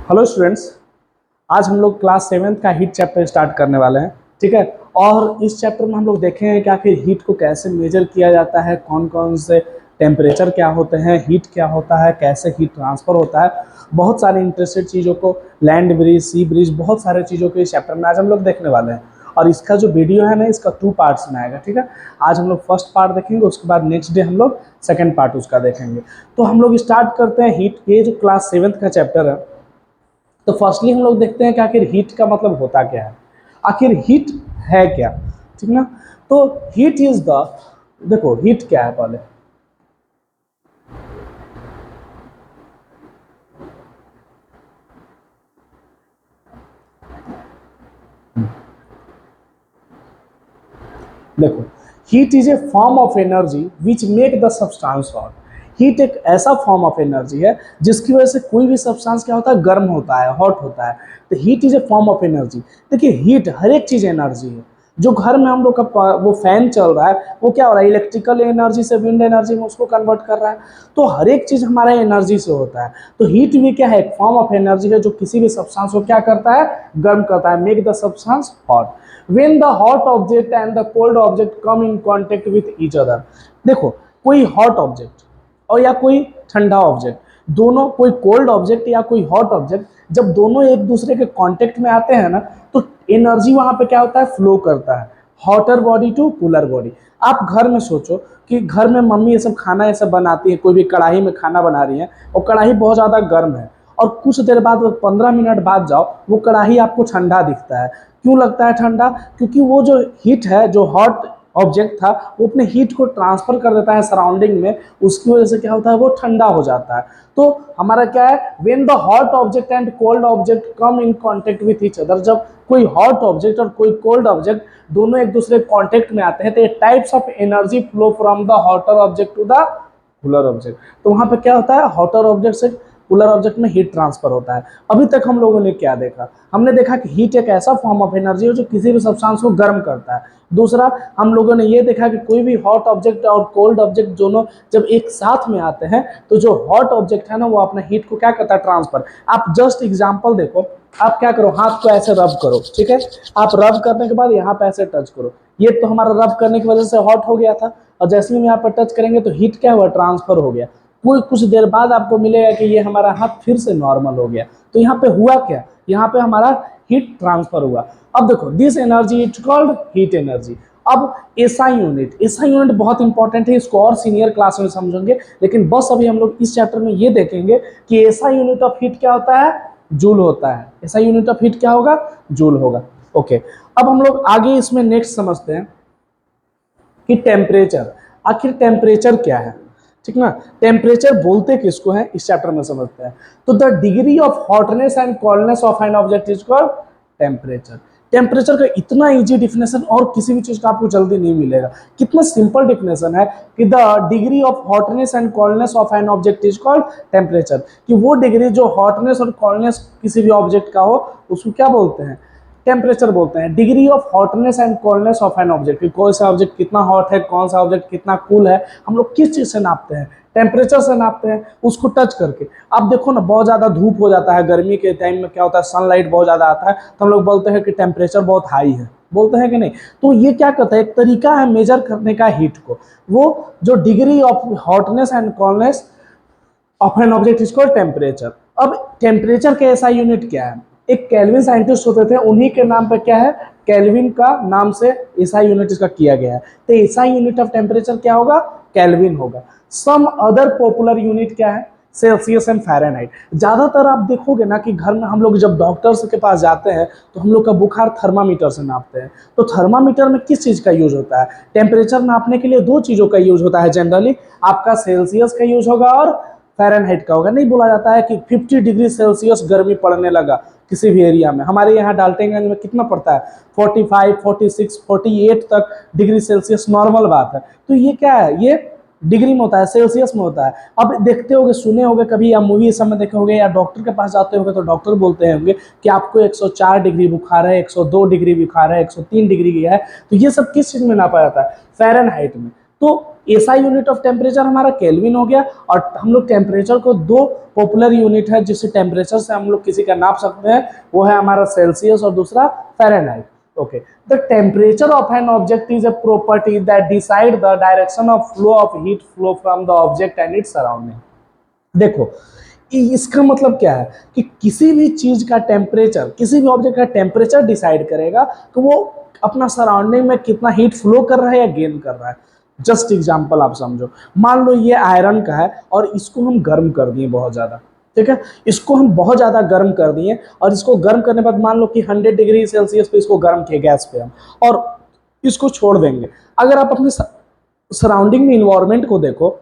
Hello students. आज हम लोग क्लास 7th का हीट चैप्टर स्टार्ट करने वाले हैं। ठीक है। और इस चैप्टर में हम लोग देखेंगे कि आखिर हीट को कैसे मेजर किया जाता है, कौन कौन से टेम्परेचर क्या होते हैं, हीट क्या होता है, कैसे हीट ट्रांसफ़र होता है। बहुत सारे इंटरेस्टेड चीज़ों को, लैंड ब्रिज, सी ब्रिज, बहुत सारे चीज़ों को इस चैप्टर में आज हम लोग देखने वाले हैं। और इसका जो वीडियो है ना, इसका 2 पार्ट्स में आएगा। ठीक है। आज हम लोग फर्स्ट पार्ट देखेंगे, उसके बाद नेक्स्ट डे हम लोग सेकेंड पार्ट उसका देखेंगे। तो हम लोग स्टार्ट करते हैं हीट। ये जो क्लास 7th का चैप्टर है, तो फर्स्टली हम लोग देखते हैं कि आखिर हीट का मतलब होता क्या है, आखिर हीट है क्या। ठीक ना। तो हीट इज द, देखो हीट क्या है पहले। देखो, heat is a form of energy which make the substance hot. Heat एक ऐसा फॉर्म ऑफ एनर्जी है जिसकी वजह से कोई भी सब्सटेंस क्या होता है, गर्म होता है, हॉट होता है। तो heat is a form of energy. देखिए, हीट हर एक चीज एनर्जी है। जो घर में हम लोग का वो फैन चल रहा है, वो क्या हो रहा है, इलेक्ट्रिकल एनर्जी से विंड एनर्जी में उसको कन्वर्ट कर रहा है। तो हर एक चीज हमारा एनर्जी से होता है। तो हीट भी क्या है, एक फॉर्म ऑफ एनर्जी है जो किसी भी सब्सटेंस को क्या करता है, गर्म करता है, make the substance hot. when the hot object and the cold object come in contact with each other। देखो, कोई हॉट ऑब्जेक्ट और या कोई ठंडा ऑब्जेक्ट, दोनों, कोई कोल्ड ऑब्जेक्ट या कोई हॉट ऑब्जेक्ट, जब दोनों एक दूसरे के कांटेक्ट में आते हैं ना, तो एनर्जी वहां पे क्या होता है, फ्लो करता है, hotter body to cooler body. आप घर में सोचो कि घर में मम्मी ये सब खाना ये सब बनाती है, कोई भी कढ़ाई में खाना बना रही है और कढ़ाई बहुत ज़्यादा गर्म है, और कुछ देर बाद, 15 मिनट बाद जाओ, वो कढ़ाई आपको ठंडा दिखता है। क्यों लगता है ठंडा? क्योंकि वो जो हीट है, जो हॉट ऑब्जेक्ट था, वो अपने हीट को ट्रांसफर कर देता है सराउंडिंग में, उसकी वजह से क्या होता है, वो ठंडा हो जाता है। तो हमारा क्या है, when the hot object and cold object come in contact with each other, जब कोई हॉट ऑब्जेक्ट और कोई कोल्ड ऑब्जेक्ट दोनों एक दूसरे कांटेक्ट में आते हैं, तो ये types of energy flow from the hotter object to the cooler object. तो वहां पे क्या होता है, हॉटर ऑब्जेक्ट से कूलर ऑब्जेक्ट में हीट ट्रांसफर होता है। अभी तक हम लोगों ने क्या देखा, हमने देखा कि हीट एक ऐसा फॉर्म ऑफ एनर्जी है जो किसी भी सब्सटेंस को गर्म करता है। दूसरा, हम लोगों ने ये देखा कि कोई भी हॉट ऑब्जेक्ट और कोल्ड ऑब्जेक्ट दोनों जब एक साथ में आते हैं, तो जो हॉट ऑब्जेक्ट है ना, वो अपना हीट को क्या करता है, ट्रांसफर। आप जस्ट एग्जांपल देखो, आप क्या करो, हाथ को ऐसे रब करो। ठीक है। आप रब करने के बाद यहाँ पे ऐसे टच करो, ये तो हमारा रब करने की वजह से हॉट हो गया था, और जैसे ही हम यहाँ पर टच करेंगे तो हीट क्या हुआ, ट्रांसफर हो गया। कोई कुछ देर बाद आपको मिलेगा कि ये हमारा हाथ फिर से नॉर्मल हो गया। तो यहाँ पे हुआ क्या, यहाँ पे हमारा हीट ट्रांसफर हुआ। अब देखो, this energy is called heat energy. अब एसआई यूनिट, एसआई यूनिट बहुत इंपॉर्टेंट है, इसको और सीनियर क्लास में समझेंगे, लेकिन बस अभी हम लोग इस चैप्टर में ये देखेंगे कि एसआई यूनिट ऑफ हीट क्या होता है, जूल होता है। एसआई यूनिट ऑफ हीट क्या होगा, जूल होगा। ओके। अब हम लोग आगे इसमें नेक्स्ट समझते हैं कि टेम्परेचर, आखिर टेम्परेचर क्या है। ठीक ना। टेम्परेचर बोलते किसको है, इस चैप्टर में समझते हैं। तो the degree of hotness and coldness of an object is called temperature. Temperature का इतना इजी डिफिनेशन और किसी भी चीज का आपको जल्दी नहीं मिलेगा। कितना सिंपल डिफिनेशन है कि the degree of hotness and coldness of an object is called temperature. कि वो डिग्री जो हॉटनेस और कोल्डनेस किसी भी ऑब्जेक्ट का हो, उसको क्या बोलते हैं, टेम्परेचर बोलते हैं। Degree of hotness and coldness of an object, कौन सा ऑब्जेक्ट कितना हॉट है, कौन सा ऑब्जेक्ट कितना कूल है, हम लोग किस चीज से नापते हैं, टेम्परेचर से नापते हैं, उसको टच करके। अब देखो ना, बहुत ज्यादा धूप हो जाता है, गर्मी के टाइम में क्या होता है, सनलाइट बहुत ज्यादा आता है, तो हम लोग बोलते हैं कि टेम्परेचर बहुत हाई है, बोलते हैं कि नहीं। तो ये क्या करता है, एक तरीका है मेजर करने का हीट को। वो जो degree of hotness and coldness of an object is called temperature. अब टेम्परेचर का ऐसा यूनिट क्या है, एक केल्विन साइंटिस्ट होते थे, उन्हीं के नाम पे क्या है, केल्विन का नाम से एसआई यूनिट इसका किया गया है। तो एसआई यूनिट ऑफ टेम्परेचर क्या होगा, केल्विन होगा। सम अदर पॉपुलर यूनिट क्या है, सेल्सियस एंड फ़ारेनहाइट। ज़्यादातर आप देखोगे ना कि घर में हम लोग जब डॉक्टर्स के पास जाते हैं, तो हम लोग का बुखार थर्मामीटर से नापते हैं। तो थर्मामीटर में किस चीज़ का यूज होता है, टेम्परेचर नापने के लिए दो चीज़ों का यूज होता है जनरली, आपका सेल्सियस का यूज होगा और फ़ारेनहाइट का होगा। नहीं बोला जाता है कि 50 डिग्री सेल्सियस गर्मी पड़ने लगा किसी भी एरिया में। हमारे यहाँ डाल्टनगंज में कितना पड़ता है, 45, 46, 48 तक डिग्री सेल्सियस नॉर्मल बात है। तो ये क्या है, ये डिग्री में होता है, सेल्सियस में होता है। अब देखते होगे, सुने होगे कभी, या मूवी सब में देखे होगे, या डॉक्टर के पास जाते होंगे तो डॉक्टर बोलते होंगे कि आपको 104 डिग्री बुखार है, 102 डिग्री बुखार है, 103 डिग्री है। तो ये सब किस चीज़ में नापा जाता है, फ़ारेनहाइट में। तो एसआई यूनिट ऑफ टेम्परेचर हमारा केल्विन हो गया, और हम लोग टेम्परेचर को दो पॉपुलर यूनिट है जिससे टेम्परेचर से हम लोग किसी का नाप सकते हैं, वो है हमारा सेल्सियस और दूसरा Fahrenheit. Okay, the temperature of an object is a property that decide the direction of flow of heat flow from the object and its surrounding. देखो, इसका मतलब क्या है कि किसी भी चीज का टेम्परेचर, किसी भी ऑब्जेक्ट का टेम्परेचर डिसाइड करेगा कि वो अपना सराउंडिंग में कितना हीट फ्लो कर रहा है या गेन कर रहा है। जस्ट एग्जांपल आप समझो, मान लो ये आयरन का है और इसको हम गर्म कर दिए बहुत ज़्यादा, ठीक है, इसको हम बहुत ज़्यादा गर्म कर दिए, और इसको गर्म करने के बाद मान लो कि 100 डिग्री सेल्सियस पे इसको गर्म किए गैस पे हम, और इसको छोड़ देंगे। अगर आप अपने सराउंडिंग में इन्वायरमेंट को देखो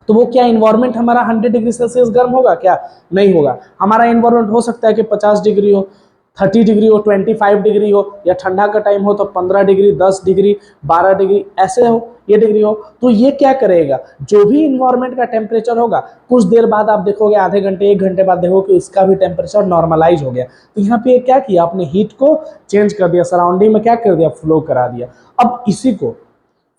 तो वो क्या इन्वायरमेंट हमारा 100 डिग्री सेल्सियस गर्म होगा क्या? नहीं होगा। हमारा इन्वायरमेंट हो सकता है कि 50 डिग्री हो, 30 डिग्री हो, 25 डिग्री हो, या ठंडा का टाइम हो तो 15 डिग्री, 10 डिग्री, 12 डिग्री ऐसे हो, ये डिग्री हो। तो ये क्या करेगा, जो भी इन्वायरमेंट का टेम्परेचर होगा कुछ देर बाद आप देखोगे, आधे घंटे 1 घंटे बाद देखोगे कि उसका भी टेम्परेचर नॉर्मलाइज हो गया। तो यहाँ पे क्या किया, आपने हीट को चेंज कर दिया, सराउंडिंग में क्या कर दिया, फ्लो करा दिया। अब इसी को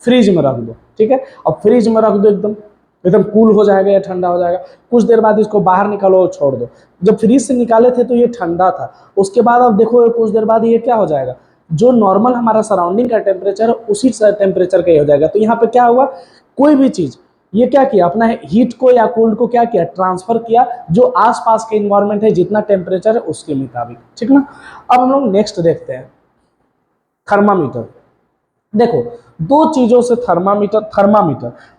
फ्रिज में रख दो, ठीक है, अब फ्रिज में रख दो, एकदम एकदम कूल हो जाएगा या ठंडा हो जाएगा। कुछ देर बाद इसको बाहर निकालो और छोड़ दो। जब फ्रिज से निकाले थे तो ये ठंडा था, उसके बाद आप देखो कुछ देर बाद ये क्या हो जाएगा, जो नॉर्मल हमारा सराउंडिंग का टेम्परेचर है उसी टेम्परेचर का ही हो जाएगा। तो यहाँ पे क्या हुआ, कोई भी चीज ये क्या किया, अपना हीट को या कोल्ड को क्या किया, ट्रांसफर किया जो आसपास के इन्वायरमेंट है जितना टेम्परेचर है उसके मुताबिक, ठीक ना। अब हम लोग नेक्स्ट देखते हैं, थर्मामीटर। देखो, दो चीजों से थर्मामीटर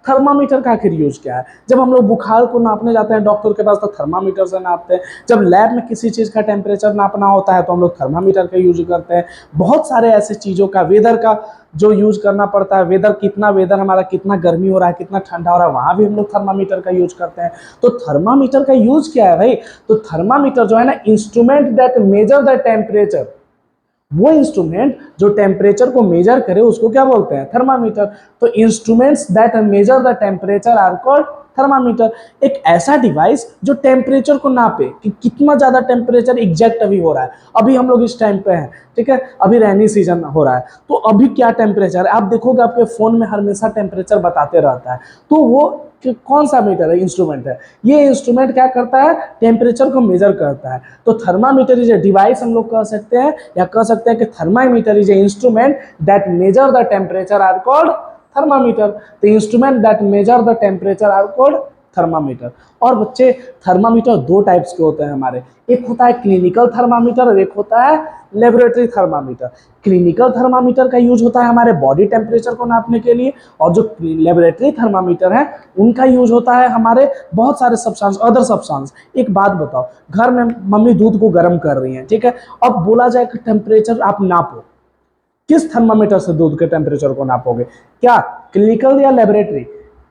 थर्मामीटर का आखिर यूज क्या है। जब हम लोग बुखार को नापने जाते हैं डॉक्टर के पास तो थर्मामीटर से नापते हैं। जब लैब में किसी चीज का टेम्परेचर नापना होता है तो हम लोग थर्मामीटर का यूज करते हैं। बहुत सारे ऐसे चीजों का, वेदर का जो यूज करना पड़ता है, वेदर हमारा कितना गर्मी हो रहा है, कितना ठंडा हो रहा है, वहां भी हम लोग थर्मामीटर का यूज करते हैं। तो थर्मामीटर का यूज क्या है भाई, तो थर्मामीटर जो है ना, instrument that measure the temperature, वो इंस्ट्रूमेंट जो टेम्परेचर को मेजर करे उसको क्या बोलते हैं, थर्मामीटर। तो instruments that measure the temperature are called thermometer. एक ऐसा डिवाइस जो टेम्परेचर को नापे कि कितना ज्यादा टेम्परेचर एग्जैक्ट अभी हो रहा है। अभी हम लोग इस टाइम पे हैं, ठीक है, अभी रेनी सीजन हो रहा है, तो अभी क्या टेम्परेचर है आप देखोगे, आपके फोन में हमेशा टेम्परेचर बताते रहता है। तो वो कौन सा मीटर है, इंस्ट्रूमेंट है। ये इंस्ट्रूमेंट क्या करता है, टेम्परेचर को मेजर करता है। तो थर्मामीटर इज ए डिवाइस हम लोग कह सकते हैं, या कह सकते हैं कि thermometer is a instrument that measure the temperature are called thermometer. The instrument that measure the temperature are called thermometer. और बच्चे, थर्मामीटर दो टाइप्स के होते हैं हमारे, एक होता है क्लिनिकल थर्मामीटर और एक होता है लेबोरेटरी थर्मामीटर। क्लिनिकल थर्मामीटर का यूज होता है हमारे बॉडी टेम्परेचर को नापने के लिए, और जो लेबोरेटरी थर्मामीटर है उनका यूज होता है हमारे बहुत सारे सब्सटेंस, अदर सब्सटेंस। एक बात बताओ, घर में मम्मी दूध को गर्म कर रही है, ठीक है, अब बोला जाए कि टेम्परेचर आप नापो, किस थर्मामीटर से दूध के टेम्परेचर को नापोगे, क्या क्लिनिकल या लेबोरेटरी?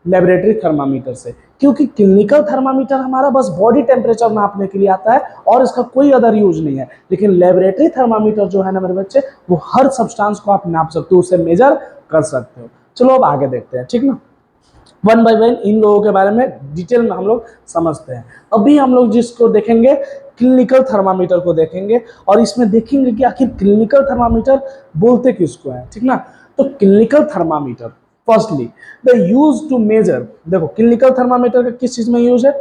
लेबोरेटरी थर्मामीटर से, क्योंकि क्लिनिकल थर्मामीटर हमारा बस बॉडी टेम्परेचर नापने के लिए आता है और इसका कोई अदर यूज नहीं है। लेकिन लेबोरेटरी थर्मामीटर जो है ना मेरे बच्चे, वो हर सब्सटेंस को आप नाप सकते हो, उसे मेजर कर सकते हो। चलो अब आगे देखते हैं, ठीक ना, वन बाय वन इन लोगों के बारे में डिटेल में हम लोग समझते हैं। अभी हम लोग जिसको देखेंगे, क्लिनिकल थर्मामीटर को देखेंगे, और इसमें देखेंगे कि आखिर क्लिनिकल थर्मामीटर बोलते किसको है, ठीक ना। तो clinical thermometer, firstly the use to measure, देखो क्लिनिकल थर्मामीटर का किस चीज में यूज है,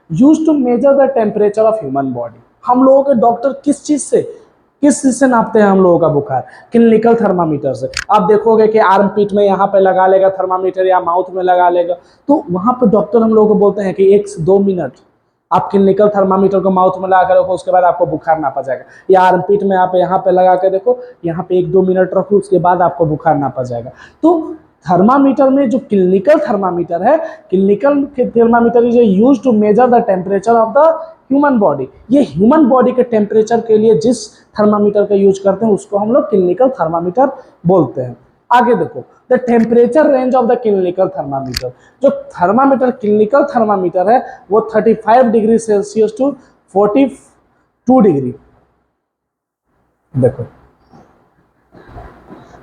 use to measure the temperature of human body. हम लोगों के डॉक्टर किस चीज से नापते हैं हम लोगों का बुखार, क्लिनिकल थर्मामीटर से। आप देखोगे कि आर्म पीट में यहाँ पे लगा लेगा थर्मामीटर या माउथ में लगा लेगा, तो वहां पे डॉक्टर हम लोगों को बोलते हैं कि 1 से 2 मिनट आप क्लिनिकल थर्मामीटर को माउथ में लगा कर रखो, उसके बाद आपको बुखार नापा जाएगा। या आर्म पीट में आप यहाँ पे लगा के देखो, यहाँ पे 1-2 मिनट रखो, उसके बाद आपको बुखार नापा जाएगा। तो थर्मामीटर में जो क्लिनिकल थर्मामीटर है, clinical thermometer is use to measure the temperature of the human body. ये ह्यूमन बॉडी के टेम्परेचर के लिए जिस थर्मामीटर का यूज करते हैं उसको हम लोग क्लिनिकल थर्मामीटर बोलते हैं। आगे देखो, the temperature range of the clinical thermometer. जो थर्मामीटर क्लिनिकल थर्मामीटर है वो 35 डिग्री सेल्सियस टू 42 डिग्री। देखो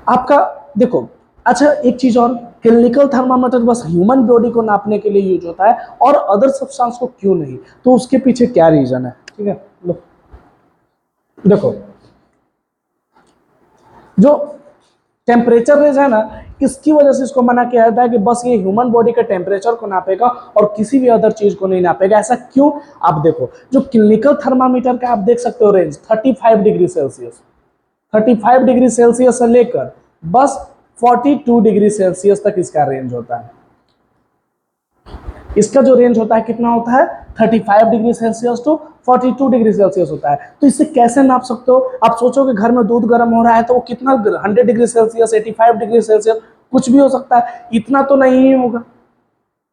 आपका, देखो अच्छा एक चीज और, क्लिनिकल थर्मामीटर बस ह्यूमन बॉडी को नापने के लिए यूज होता है और अदर सब्सटेंस को क्यों नहीं, तो उसके पीछे क्या रीजन है, ठीक है। लो देखो, जो टेम्परेचर रेंज है ना, किसकी वजह से इसको मना किया जाता है कि बस ये ह्यूमन बॉडी के टेम्परेचर को नापेगा और किसी भी अदर चीज को नहीं नापेगा? ऐसा क्यों? आप देखो, जो क्लिनिकल थर्मामीटर का आप देख सकते हो range 35 degree Celsius, 35 degree Celsius से लेकर बस 42 डिग्री सेल्सियस तक इसका रेंज होता है। इसका जो रेंज होता है कितना होता है? 35 degree Celsius to 42 degree Celsius होता है। तो इससे कैसे नाप सकते हो? आप सोचो कि घर में दूध गर्म हो रहा है तो वो कितना, 100 डिग्री सेल्सियस, 85 डिग्री सेल्सियस, कुछ भी हो सकता है, इतना तो नहीं ही होगा।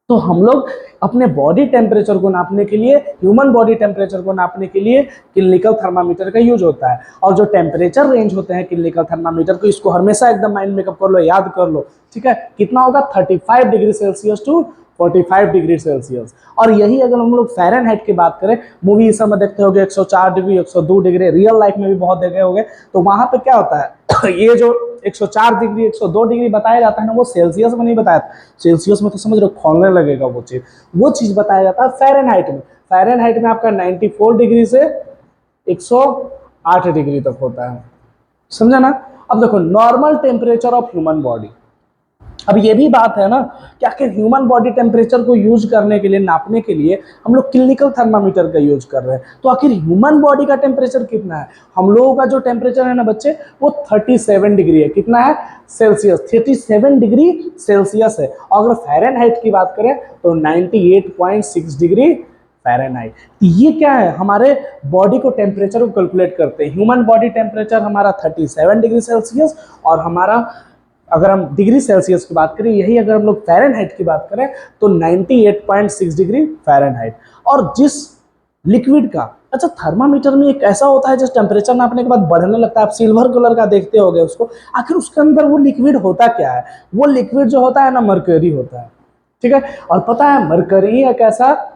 तो हम लोग अपने बॉडी टेम्परेचर को नापने के लिए, ह्यूमन बॉडी टेम्परेचर को नापने के लिए क्लिनिकल थर्मामीटर का यूज होता है। और जो टेम्परेचर रेंज होते हैं क्लिनिकल थर्मामीटर को, इसको हमेशा एकदम माइंड मेकअप कर लो, याद कर लो, ठीक है? कितना होगा? 35 degree Celsius to 45 degree Celsius. और यही अगर हम लोग फ़ारेनहाइट की बात करें, मूवी इस समय देखते होंगे 104 डिग्री, 102 डिग्री, रियल लाइफ में भी बहुत देखे होंगे, तो वहां पे क्या होता है ये जो 104 डिग्री 102 डिग्री बताया जाता है ना, वो सेल्सियस में नहीं बताया। सेल्सियस में तो समझ रहे खोलने लगेगा वो चीज बताया जाता है फ़ारेनहाइट में। फ़ारेनहाइट में आपका 94 डिग्री से 108 डिग्री तक होता है, समझा ना? अब देखो, normal temperature of human body. अब ये भी बात है ना कि आखिर ह्यूमन बॉडी टेम्परेचर को यूज करने के लिए, नापने के लिए हम लोग क्लिनिकल थर्मामीटर का यूज कर रहे हैं। तो आखिर ह्यूमन बॉडी का टेम्परेचर कितना है? हम लोगों का जो टेम्परेचर है ना बच्चे, वो 37 डिग्री है। कितना है? सेल्सियस, 37 डिग्री सेल्सियस है। और अगर फ़ारेनहाइट की बात करें तो 98.6 डिग्री फ़ारेनहाइट। ये क्या है? हमारे बॉडी को टेम्परेचर को कैलकुलेट करते हैं। ह्यूमन बॉडी टेम्परेचर हमारा 37 डिग्री सेल्सियस, और हमारा, अगर हम डिग्री सेल्सियस की बात करें, यही अगर हम लोग फ़ारेनहाइट की बात करें तो 98.6 डिग्री फ़ारेनहाइट। और जिस लिक्विड का, अच्छा, थर्मामीटर में एक ऐसा होता है जिस टेम्परेचर नापने के बाद बढ़ने लगता है, आप सिल्वर कलर का देखते होगे उसको, आखिर उसके अंदर वो लिक्विड होता क्या है? वो लिक्विड जो होता है ना, मरकरी होता है, ठीक है? और पता है, मरकरी एक ऐसा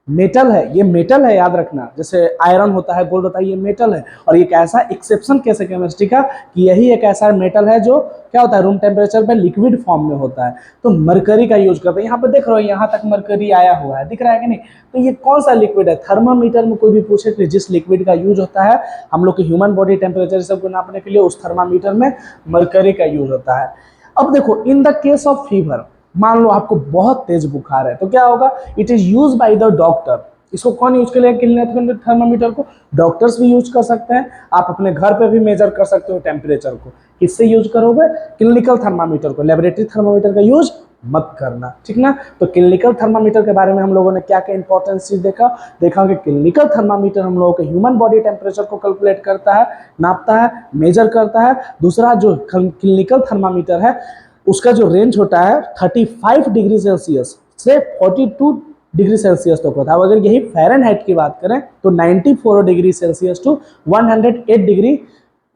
मेटल है, ये मेटल है, याद रखना। जैसे आयरन होता है, गोल्ड होता है, ये मेटल है। और एक ऐसा एक्सेप्शन कैसे केमिस्ट्री का, कि यही एक ऐसा मेटल है जो क्या होता है, रूम टेम्परेचर पे लिक्विड फॉर्म में होता है। तो मरकरी का यूज करते हैं। यहाँ पे देख रहे हो, यहाँ तक मरकरी आया हुआ है, दिख रहा है कि नहीं? तो ये कौन सा लिक्विड है? थर्मामीटर में कोई भी पूछे कि जिस लिक्विड का यूज होता है हम लोग के ह्यूमन बॉडी टेम्परेचर सबको नापने के लिए, उस थर्मामीटर में मरकरी का यूज होता है। अब देखो, in the case of fever, मान लो आपको बहुत तेज बुखार है, तो क्या होगा? It is use by the doctor. इसको कौन यूज करेगा? क्लिनिकल थर्मामीटर को डॉक्टर्स भी यूज कर सकते हैं। आप अपने घर पे भी मेजर कर सकते हो टेम्परेचर को। किससे यूज करोगे? क्लिनिकल थर्मामीटर को। लेबोरेटरी थर्मामीटर का यूज मत करना, ठीक ना? तो क्लिनिकल थर्मामीटर के बारे में हम लोगों ने क्या क्या इंपॉर्टेंट चीज देखा कि क्लिनिकल थर्मामीटर हम लोगों के ह्यूमन बॉडी टेम्परेचर को कैलकुलेट करता है, नापता है, मेजर करता है। दूसरा, जो क्लिनिकल थर्मामीटर है उसका जो रेंज होता है 35 डिग्री सेल्सियस से 42 डिग्री सेल्सियस तक होता है। अगर यही फ़ारेनहाइट की बात करें तो 94 डिग्री सेल्सियस टू 108 डिग्री,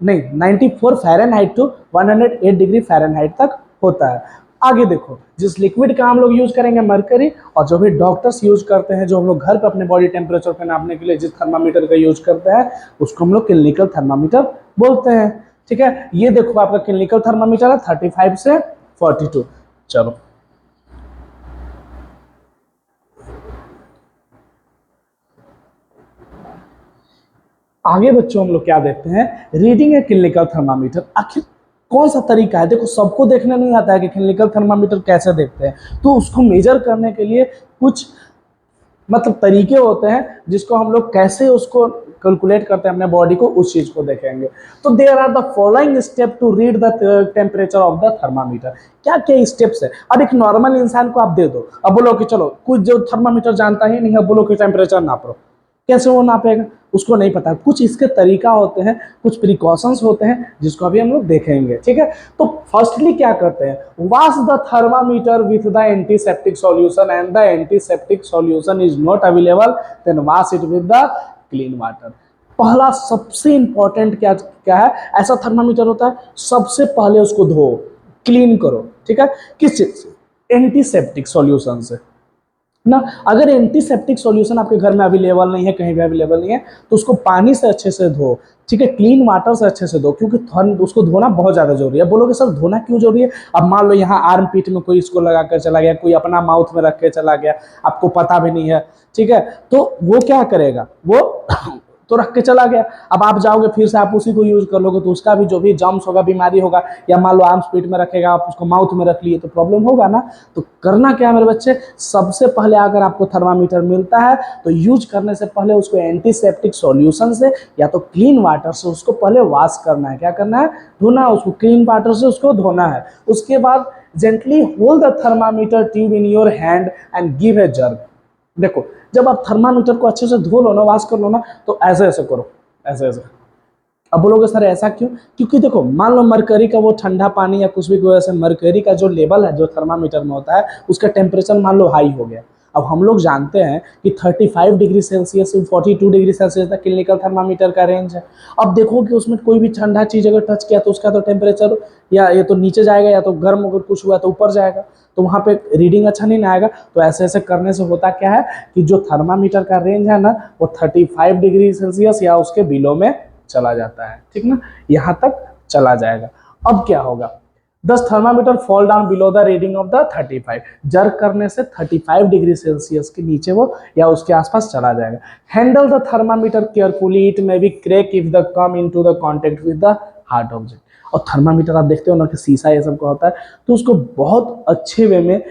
नहीं, 94 फ़ारेनहाइट टू 108 डिग्री फ़ारेनहाइट तक होता है। आगे देखो, जिस लिक्विड का हम लोग यूज करेंगे मरकरी, और जो भी डॉक्टर्स यूज करते हैं, जो हम लोग घर पे अपने बॉडी टेम्परेचर को नापने के लिए जिस थर्मामीटर का यूज करते हैं, उसको हम लोग क्लिनिकल थर्मामीटर बोलते हैं, ठीक है? ये देखो, आपका क्लिनिकल थर्मामीटर है 35 से 42। चलो आगे बच्चों, हम लोग क्या देखते हैं? Reading a clinical thermometer. आखिर कौन सा तरीका है? देखो, सबको देखने नहीं आता है कि क्लिनिकल थर्मामीटर कैसे देखते हैं। तो उसको मेजर करने के लिए कुछ मतलब तरीके होते हैं, जिसको हम लोग कैसे उसको कैलकुलेट करते हैं अपने बॉडी को, उस चीज को देखेंगे। तो there are the following step to read the temperature of the thermometer. क्या क्या स्टेप्स है? अब एक नॉर्मल इंसान को आप दे दो, अब बोलो कि चलो, कुछ जो थर्मामीटर जानता ही नहीं है, बोलो कि टेम्परेचर नाप लो, कैसे वो नापेगा? उसको नहीं पता। कुछ इसके तरीका होते हैं, कुछ प्रिकॉशंस होते हैं, जिसको अभी हम लोग देखेंगे, ठीक है? तो फर्स्टली क्या करते हैं? Wash the thermometer with the antiseptic solution and the antiseptic solution is not available, then wash it with the clean water. पहला सबसे इंपॉर्टेंट क्या क्या है? ऐसा थर्मामीटर होता है, सबसे पहले उसको धो, क्लीन करो, ठीक है? किस चीज से? एंटीसेप्टिक सॉल्यूशन से ना। अगर एंटीसेप्टिक सॉल्यूशन आपके घर में अवेलेबल नहीं है, कहीं भी अवेलेबल नहीं है, तो उसको पानी से अच्छे से धो, ठीक है? क्लीन वाटर से अच्छे से धो, क्योंकि उसको धोना बहुत ज़्यादा जरूरी है। बोलोगे सर धोना क्यों जरूरी है? अब मान लो यहाँ आर्म पीट में कोई इसको लगा कर चला गया, कोई अपना माउथ में रख के चला गया, आपको पता भी नहीं है, ठीक है? तो वो क्या करेगा? वो तो रख के चला गया। अब आप जाओगे फिर से आप उसी को यूज कर लोगे तो उसका भी जो भी जर्म्स होगा, बीमारी होगा, या मान लो आर्म्स पीठ में रखेगा, आप उसको माउथ में रख लिए तो प्रॉब्लम होगा ना। तो करना क्या है मेरे बच्चे, सबसे पहले अगर आपको थर्मामीटर मिलता है तो यूज करने से पहले उसको एंटीसेप्टिक सॉल्यूशन से या तो क्लीन वाटर से उसको पहले वॉश करना है। क्या करना है, धोना, उसको क्लीन वाटर से उसको धोना है। उसके बाद gently hold the thermometer tube in your hand and give a jerk. देखो जब आप थर्मामीटर को अच्छे से धो लो ना, वॉश कर लो ना, तो ऐसे ऐसे करो, ऐसे ऐसे। अब बोलोगे सर ऐसा क्यों, क्योंकि देखो मान लो मरकरी का वो ठंडा पानी या कुछ भी की वजह से मरकरी का जो लेवल है जो थर्मामीटर में होता है उसका टेम्परेचर मान लो हाई हो गया। अब हम लोग जानते हैं कि 35 डिग्री सेल्सियस से 42 डिग्री सेल्सियस तक क्लिनिकल थर्मामीटर का रेंज है। अब देखो कि उसमें कोई भी ठंडा चीज अगर टच किया तो उसका तो टेम्परेचर या ये तो नीचे जाएगा, या तो गर्म अगर कुछ हुआ तो ऊपर जाएगा, तो वहाँ पे रीडिंग अच्छा नहीं ना आएगा। तो ऐसे ऐसे करने से होता क्या है कि जो थर्मामीटर का रेंज है ना वो 35 डिग्री सेल्सियस या उसके बिलो में चला जाता है, ठीक ना, यहाँ तक चला जाएगा। अब क्या होगा, 10 thermometer fall down below the reading of the 35। Jerk करने से 35 डिग्री सेल्सियस के नीचे वो या उसके आसपास चला जाएगा। Handle the thermometer carefully, it may be crack if the come into the contact with the hard object. और थर्मामीटर आप देखते हो ना कि शीशा ये सब का होता है, तो उसको बहुत अच्छे वे में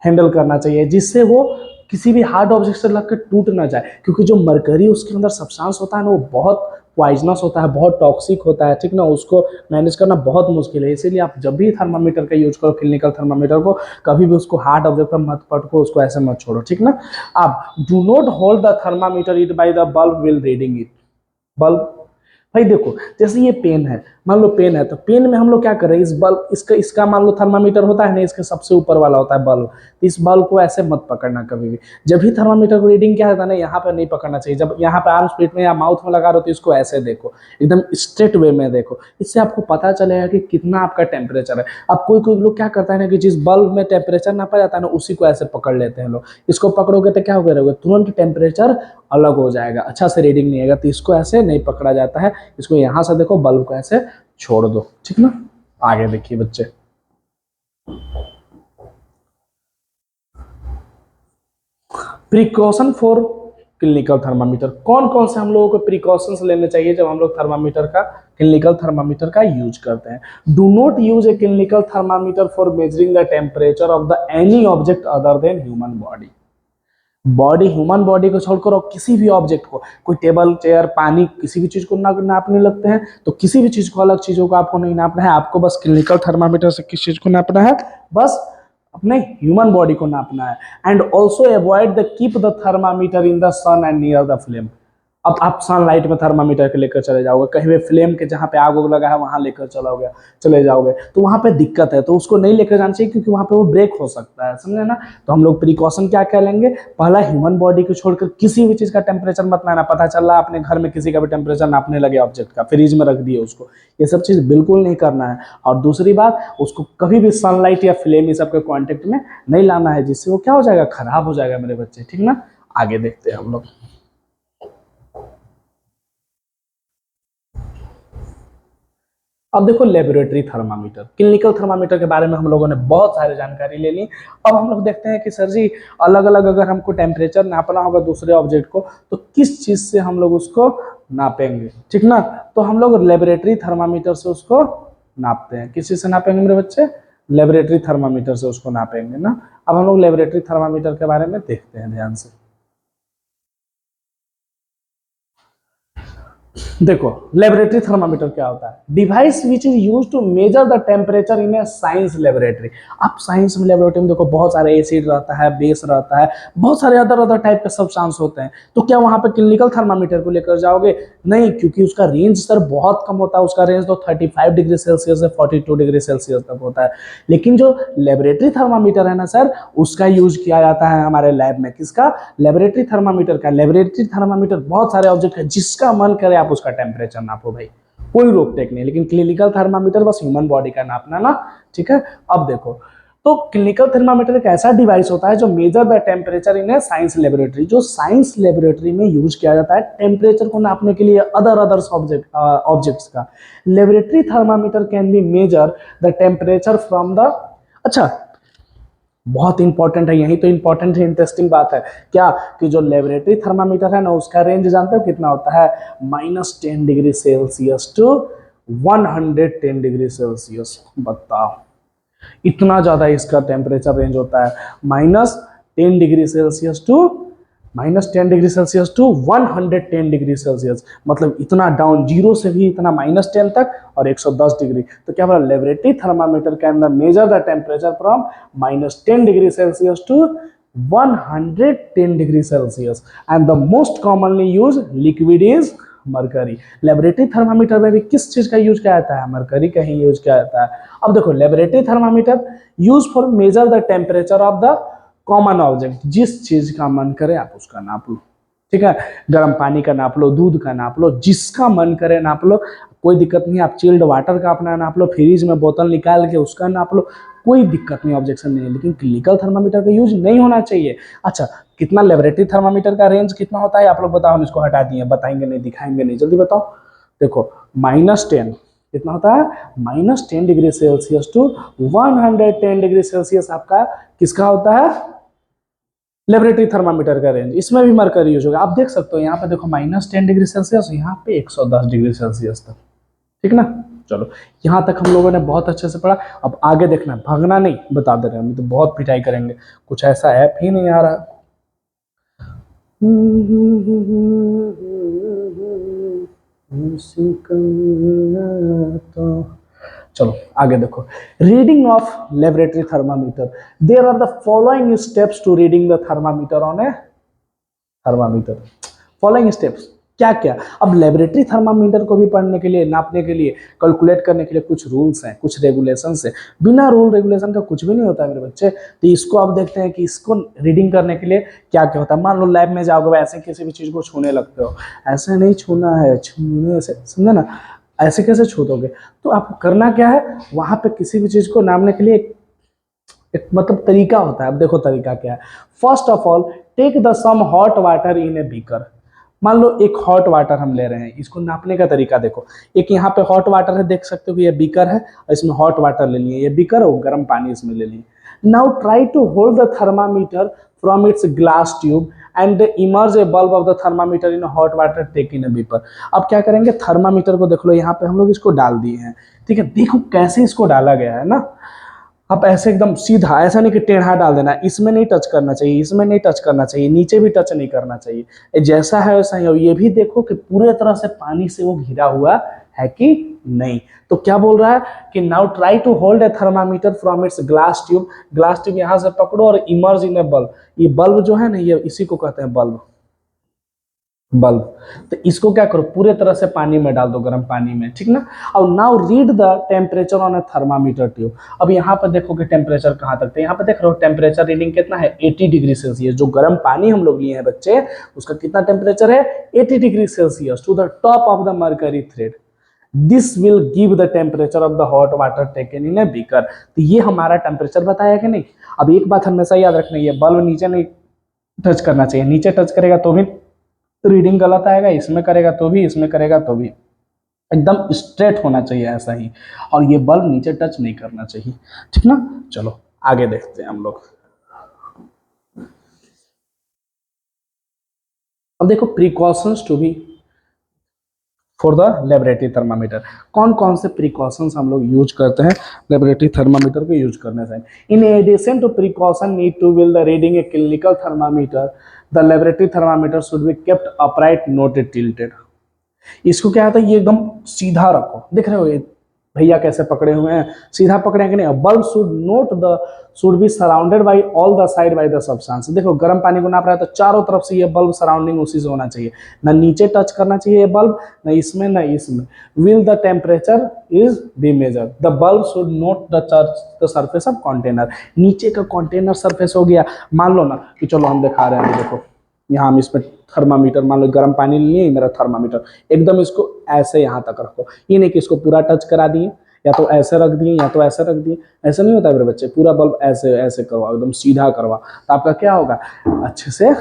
हैंडल करना चाहिए जिससे वो किसी भी हार्ड ऑब्जेक्ट से लगकर टूट ना जाए, क्योंकि जो मरकरी उसके अंदर सब्सटेंस होता है ना वो बहुत पॉइजनस होता है, बहुत टॉक्सिक होता है, ठीक ना, उसको मैनेज करना बहुत मुश्किल है। इसीलिए आप जब भी थर्मामीटर का यूज करो, क्लिनिकल थर्मामीटर को, कभी भी उसको हार्ड ऑब्जेक्ट पर मत पटको, उसको ऐसे मत छोड़ो, ठीक ना। अब do not hold the thermometer it by the bulb will reading it. Bulb, भाई देखो जैसे ये पेन है, मान लो पेन है, तो पेन में हम लोग क्या कर रहे हैं, इस बल्ब इसका मान लो थर्मामीटर होता है ना, इसके सबसे ऊपर वाला होता है बल्ब, तो इस बल्ब को ऐसे मत पकड़ना कभी भी। जब भी थर्मामीटर को रीडिंग क्या होता है ना, यहाँ पे नहीं पकड़ना चाहिए। जब यहाँ पे आर्म स्प्लिट में या माउथ में लगा रहे हो तो इसको ऐसे देखो, एकदम स्ट्रेट वे में देखो, इससे आपको पता चलेगा कि कितना आपका टेम्परेचर है। अब कोई कोई लोग क्या करता है ना कि जिस बल्ब में टेम्परेचर ना पा जाता है ना उसी को ऐसे पकड़ लेते हैं लोग। इसको पकड़ोगे तो क्या हो गया, तुरंत टेम्परेचर अलग हो जाएगा, अच्छा से रीडिंग नहीं आएगा। तो इसको ऐसे नहीं पकड़ा जाता है, इसको यहाँ से देखो, बल्ब को ऐसे छोड़ दो, ठीक ना। आगे देखिए बच्चे, प्रिकॉशन फॉर क्लिनिकल थर्मामीटर। कौन कौन से हम लोगों को प्रिकॉशंस लेने चाहिए जब हम लोग थर्मामीटर का क्लिनिकल थर्मामीटर का यूज करते हैं। Do not use A clinical thermometer for measuring the temperature of the any object other than human body. Body, human body को छोड़कर और किसी भी ऑब्जेक्ट को, कोई टेबल, चेयर, पानी, किसी भी चीज को नापने लगते हैं तो किसी भी चीज को, अलग चीजों को आपको नहीं नापना है। आपको बस क्लिनिकल थर्मामीटर से किस चीज को नापना है, बस अपने ह्यूमन बॉडी को नापना है। And also avoid the keep the thermometer in the sun and near the flame. अब आप सनलाइट में थर्मामीटर के लेकर चले जाओगे, कहीं भी फ्लेम के जहाँ पे आग उग लगा है वहां लेकर चले जाओगे तो वहां पे दिक्कत है, तो उसको नहीं लेकर जाना चाहिए क्योंकि वहां पे वो ब्रेक हो सकता है, समझे ना। तो हम लोग प्रिकॉशन क्या क्या लेंगे, पहला ह्यूमन बॉडी को छोड़कर किसी भी चीज का टेम्परेचर मत लाना। पता चल रहा अपने घर में किसी का भी टेम्परेचर नापने लगे ऑब्जेक्ट का, फ्रिज में रख दिए उसको, ये सब चीज बिल्कुल नहीं करना है। और दूसरी बात, उसको कभी भी सनलाइट या फ्लेम ये सब के कॉन्टेक्ट में नहीं लाना है, जिससे वो क्या हो जाएगा, खराब हो जाएगा मेरे बच्चे, ठीक ना। आगे देखते हैं हम लोग। अब देखो लेबोरेटरी थर्मामीटर, क्लिनिकल थर्मामीटर के बारे में हम लोगों ने बहुत सारी जानकारी ले ली। अब हम लोग देखते हैं कि सर जी अलग अलग अगर हमको टेम्परेचर नापना होगा दूसरे ऑब्जेक्ट को तो किस चीज से हम लोग उसको नापेंगे, ठीक ना। तो हम लोग लेबोरेटरी थर्मामीटर से उसको नापते हैं। किस चीज से नापेंगे मेरे बच्चे, लेबोरेटरी थर्मामीटर से उसको नापेंगे ना। अब हम लोग लेबोरेटरी थर्मामीटर के बारे में देखते हैं ध्यान से। देखो लेबोरेटरी थर्मामीटर क्या होता है, device which is use to measure the temperature in a science laboratory. आप साइंस में लेबोरेटरी में देखो बहुत सारे एसिड रहता है, बेस रहता है, बहुत सारे अदर अदर टाइप के सब्सटेंस होते हैं। तो क्या वहां पे क्लिनिकल थर्मामीटर को लेकर जाओगे, नहीं, क्योंकि उसका रेंज सर बहुत कम होता है। उसका रेंज तो 35 डिग्री सेल्सियस से 42 डिग्री सेल्सियस तक होता है। लेकिन जो लेबोरेटरी थर्मामीटर है ना सर, उसका यूज किया जाता है हमारे लैब में। किसका, लेबोरेटरी थर्मामीटर का। लेबोरेटरी थर्मामीटर बहुत सारे ऑब्जेक्ट है, जिसका मन करे आप उसका टेम्परेचर नापो भाई, कोई रोक टेक नहीं। लेकिन क्लिनिकल थर्मामीटर बस ह्यूमन बॉडी का नापना ना, ठीक है। अब देखो, तो क्लिनिकल थर्मामीटर एक ऐसा डिवाइस होता है जो major the temperature in a science laboratory, जो साइंस लेबोरेटरी में यूज किया जाता है टेम्परेचर को नापने के लिए अदर ऑब्जेक्ट्स का। Laboratory thermometer can be measure the temperature from the, अच्छा बहुत इंपॉर्टेंट है, यही तो इंपॉर्टेंट है, इंटरेस्टिंग बात है क्या, कि जो लेबोरेटरी थर्मामीटर है ना उसका रेंज जानते हो कितना होता है, -10 degree Celsius to 110 degree Celsius. बताओ, इतना ज़्यादा इसका टेम्परेचर रेंज होता है, -10 degree Celsius to 110 degree Celsius, मतलब इतना डाउन, जीरो से भी इतना -10 तक और 110 डिग्री। तो क्या बोला, लेबोरेटरी थर्मामीटर के अंदर measure the temperature from -10 degree Celsius to 110 degree Celsius, and the most commonly use liquid is mercury. Laboratory thermometer में भी किस चीज का यूज किया जाता है, मरकरी का ही यूज किया जाता है। अब देखो, laboratory thermometer use for major the temperature of the common object, जिस चीज का मन करे आप उसका नाप लो, ठीक है, गर्म पानी का नाप लो, दूध का नाप लो, जिसका मन करे नाप लो, कोई दिक्कत नहीं। आप चिल्ड वाटर का अपना नाप लो, फ्रिज में बोतल निकाल के उसका नाप लो, कोई दिक्कत नहीं, ऑब्जेक्शन नहीं है, लेकिन क्लिनिकल थर्मामीटर का यूज नहीं होना चाहिए। अच्छा, कितना लेबोरेटरी थर्मामीटर का रेंज कितना होता है आप लोग बताओ, हम इसको हटा दिए, बताएंगे नहीं, दिखाएंगे नहीं, जल्दी बताओ। देखो, -10 कितना होता है, -10 degree Celsius to 110 degree Celsius आपका किसका होता है, लेबोरेटरी थर्मामीटर का रेंज। इसमें भी मरकरी यूज होगा, आप देख सकते हो यहाँ पे, देखो -10 डिग्री सेल्सियस, यहाँ पे 110 डिग्री सेल्सियस तक, ठीक ना। चलो, यहाँ तक हम लोगों ने बहुत अच्छे से पढ़ा। अब आगे देखना, भागना नहीं, बता दे रहे हैं, नहीं तो बहुत पिटाई करेंगे, कुछ ऐसा ऐप ही नहीं आ रहा। तो चलो आगे देखो, reading of laboratory thermometer, there are the following steps to reading the thermometer on a thermometer. Following steps क्या क्या। अब लेबोरेटरी थर्मामीटर को भी पढ़ने के लिए, नापने के लिए, कैलकुलेट करने के लिए कुछ रूल्स हैं, कुछ रेगुलेशंस हैं। बिना रूल रेगुलेशन का कुछ भी नहीं होता है मेरे बच्चे। तो इसको अब देखते हैं कि इसको रीडिंग करने के लिए क्या क्या होता है। मान लो लैब में जाओगे, ऐसे किसी भी चीज़ को छूने लगते हो, ऐसे नहीं छूना है, छूने से, समझे ना, ऐसे कैसे छू दोगे। तो आपको करना क्या है, वहाँ पे किसी भी चीज़ को नापने के लिए एक मतलब तरीका होता है। अब देखो तरीका क्या है। First of all, take the some hot water in a beaker. मान लो एक हॉट वाटर हम ले रहे हैं, इसको नापने का तरीका देखो। एक यहाँ पे हॉट वाटर है, देख सकते हो कि ये बीकर है, और इसमें हॉट वाटर ले लिए, ये बीकर और गर्म पानी इसमें ले लिए। Now try to hold the thermometer from its glass tube and emerge a bulb of the thermometer in hot water take in a beaker. अब क्या करेंगे, थर्मामीटर को देख लो, यहाँ पे हम लोग इसको डाल दिए हैं, ठीक है, देखो कैसे इसको डाला गया है ना। आप ऐसे एकदम सीधा, ऐसा नहीं कि टेढ़ा डाल देना, इसमें नहीं टच करना चाहिए, इसमें नहीं टच करना चाहिए, नीचे भी टच नहीं करना चाहिए, ये जैसा है वैसा ही हो। ये भी देखो कि पूरे तरह से पानी से वो घिरा हुआ है कि नहीं। तो क्या बोल रहा है कि now try to hold a thermometer from its glass tube. Glass tube यहाँ से पकड़ो और इमर्ज इन ए बल्ब। ये बल्ब जो है ना, ये इसी को कहते हैं बल्ब, बल्ब। तो इसको क्या करो, पूरे तरह से पानी में डाल दो, गर्म पानी में, ठीक ना। और now read the temperature on a thermometer tube. अब यहाँ पे देखो कि टेम्परेचर कहाँ तक थे, यहाँ पे देख रहे हो टेम्परेचर रीडिंग कितना है, 80 डिग्री सेल्सियस। जो गर्म पानी हम लोग लिए हैं बच्चे, उसका कितना टेम्परेचर है, 80 degree Celsius to the top of the mercury thread. This will give the temperature of the hot water taken in a beaker. तो ये हमारा टेम्परेचर बताया कि नहीं। अब एक बात हमेशा याद रखना, है बल्ब नीचे नहीं टच करना चाहिए, नीचे टच करेगा तो भी रीडिंग गलत आएगा, इसमें करेगा तो भी, इसमें करेगा तो भी, एकदम स्ट्रेट होना चाहिए ऐसा ही। और ये बल्ब नीचे टच नहीं करना चाहिए, ठीक ना। चलो आगे देखते हैं हम लोग। अब देखो, precautions to be for the laboratory thermometer. कौन कौन से प्रिकॉशंस हम लोग यूज करते हैं लेबोरेटरी थर्मामीटर को यूज करने से। In addition to precaution need to will the reading a clinical thermometer, the laboratory thermometer should be kept upright, not tilted. इसको क्या आता है, ये एकदम सीधा रखो, देख रहे हो ये भैया कैसे पकड़े हुए हैं, सीधा पकड़े हैं कि नहीं। Bulb should note the should be surrounded by all the side by the substance. देखो गर्म पानी को नाप रहा है तो चारों तरफ से ये बल्ब सराउंडिंग उसी से होना चाहिए, ना नीचे टच करना चाहिए ये बल्ब, ना इसमें ना इसमें। Will the temperature is be measure, the bulb should note the surface of container. नीचे का कंटेनर सरफेस हो गया, मान लो ना कि चलो हम दिखा रहे हैं, देखो यहाँ हम इसमें थर्मामीटर, मान लो गर्म पानी लिए मेरा थर्मामीटर, एकदम इसको ऐसे यहाँ तक रखो। ये नहीं कि इसको पूरा टच करा दिए, या तो ऐसे रख दिए या तो ऐसे रख दिए, ऐसा नहीं होता मेरे बच्चे। पूरा बल्ब ऐसे ऐसे करवाओ, एकदम सीधा करवा, तो आपका क्या होगा, अच्छे से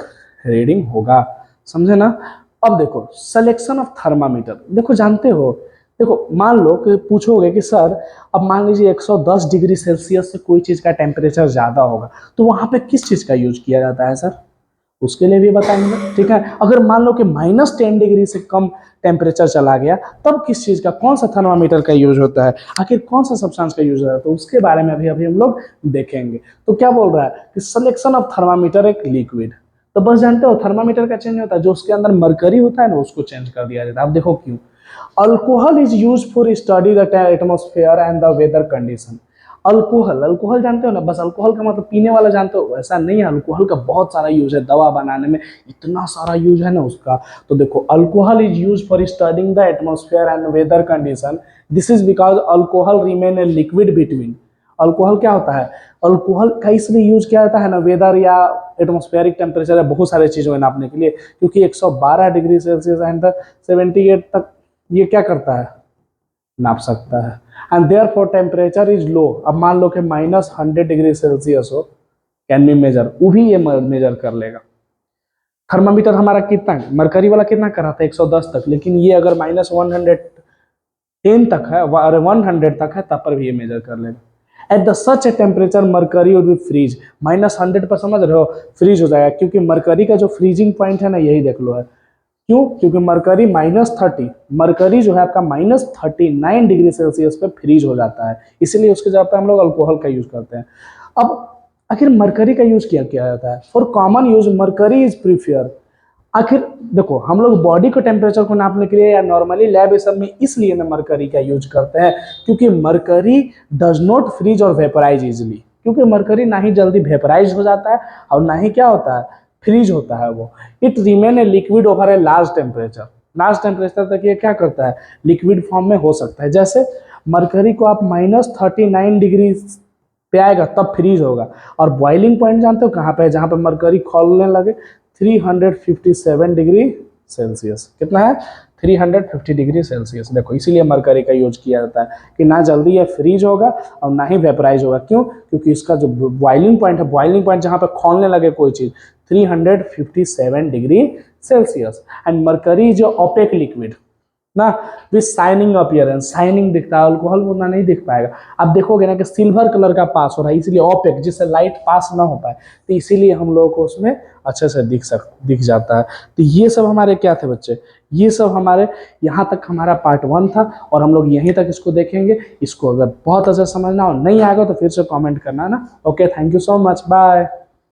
रीडिंग होगा, समझे ना। अब देखो सिलेक्शन ऑफ थर्मामीटर, देखो जानते हो देखो मान लो कि पूछोगे कि सर अब मान लीजिए 110 डिग्री सेल्सियस से कोई चीज़ का टेम्परेचर ज़्यादा होगा तो वहाँ पे किस चीज़ का यूज किया जाता है सर, उसके लिए भी बताएंगे। ठीक है, अगर मान लो कि -10 डिग्री से कम टेम्परेचर चला गया तब किस चीज़ का, कौन सा थर्मामीटर का यूज होता है, आखिर कौन सा सब्सटेंस का यूज होता है, तो उसके बारे में अभी अभी हम लोग देखेंगे। तो क्या बोल रहा है कि सिलेक्शन ऑफ थर्मामीटर एक लिक्विड, तो बस जानते हो थर्मामीटर का चेंज होता है, जो उसके अंदर मरकरी होता है ना उसको चेंज कर दिया जाता है। अब देखो क्यों, alcohol is use for study the atmosphere and the weather condition. Alcohol, alcohol जानते हो ना, बस अल्कोहल का मतलब पीने वाला जानते हो, ऐसा नहीं है, अल्कोहल का बहुत सारा यूज है, दवा बनाने में इतना सारा यूज है ना उसका। तो देखो alcohol is use for studying the atmosphere and weather condition, this is because alcohol remain a liquid between. Alcohol क्या होता है, अल्कोहल का इसलिए यूज किया जाता है ना वेदर या एटमोस्फेरिक टेम्परेचर या बहुत सारे चीज़ों में नापने के लिए, क्योंकि 112 डिग्री सेल्सियस एंड 78 तक ये क्या करता है, नाप सकता है। And therefore temperature is low, अब मान लो कि -100 डिग्री सेल्सियस हो, कैन बी मेजर, वो भी ये मेजर कर लेगा। थर्मामीटर हमारा कितना, मरकरी वाला कितना कर रहा था 110 तक, लेकिन ये अगर -110 तक है, 100 तक है, तब पर भी ये मेजर कर लेगा। At the such a temperature mercury would be freeze, -100 पर समझ रहे हो फ्रीज हो जाएगा, क्योंकि मरकरी का जो फ्रीजिंग पॉइंट है ना यही देख लो है। क्यों, क्योंकि मरकरी -30, मरकरी जो है आपका -39 डिग्री सेल्सियस पे फ्रीज हो जाता है, इसलिए उसके जगह पे हम लोग अल्कोहल का यूज करते हैं। अब आखिर मरकरी का यूज किया किया जाता है, for common use mercury is preferred. आखिर देखो हम लोग बॉडी को टेम्परेचर को नापने के लिए या नॉर्मली लैब ये सब में इसलिए ना मरकरी का यूज करते हैं, क्योंकि मरकरी डज नॉट फ्रीज और वेपराइज इजिली, क्योंकि मरकरी ना ही जल्दी वेपराइज हो जाता है और ना ही क्या होता है, फ्रीज होता है वो। It remain a liquid over a large temperature, large temperature तक ये क्या करता है, लिक्विड फॉर्म में हो सकता है। जैसे मरकरी को आप -39 डिग्री पे आएगा तब फ्रीज होगा, और बॉइलिंग पॉइंट जानते हो कहाँ पे है, जहाँ पे मरकरी खौलने लगे, 357 डिग्री सेल्सियस, कितना है 350 डिग्री सेल्सियस। देखो इसीलिए मरकरी का यूज किया जाता है कि ना जल्दी ये फ्रीज होगा और ना ही वेपराइज होगा। क्यों, क्योंकि इसका जो बॉइलिंग पॉइंट है, बॉइलिंग पॉइंट जहाँ पे खोलने लगे कोई चीज़, 357 डिग्री सेल्सियस। एंड मरकरी जो ओपेक लिक्विड ना, विथ शाइनिंग अपीयरेंस, शाइनिंग दिखता है, अल्कोहल उतना नहीं दिख पाएगा। आप देखोगे ना कि सिल्वर कलर का पास हो रहा है, इसीलिए ओपेक, जिससे लाइट पास ना हो पाए, तो इसीलिए हम लोगों को उसमें अच्छे से दिख जाता है। तो ये सब हमारे क्या थे बच्चे, ये सब हमारे यहाँ तक हमारा पार्ट 1 था, और हम लोग यहीं तक इसको देखेंगे। इसको अगर बहुत अच्छा समझना हो नहीं आएगा तो फिर से कमेंट करना ना। Okay, thank you so much, bye.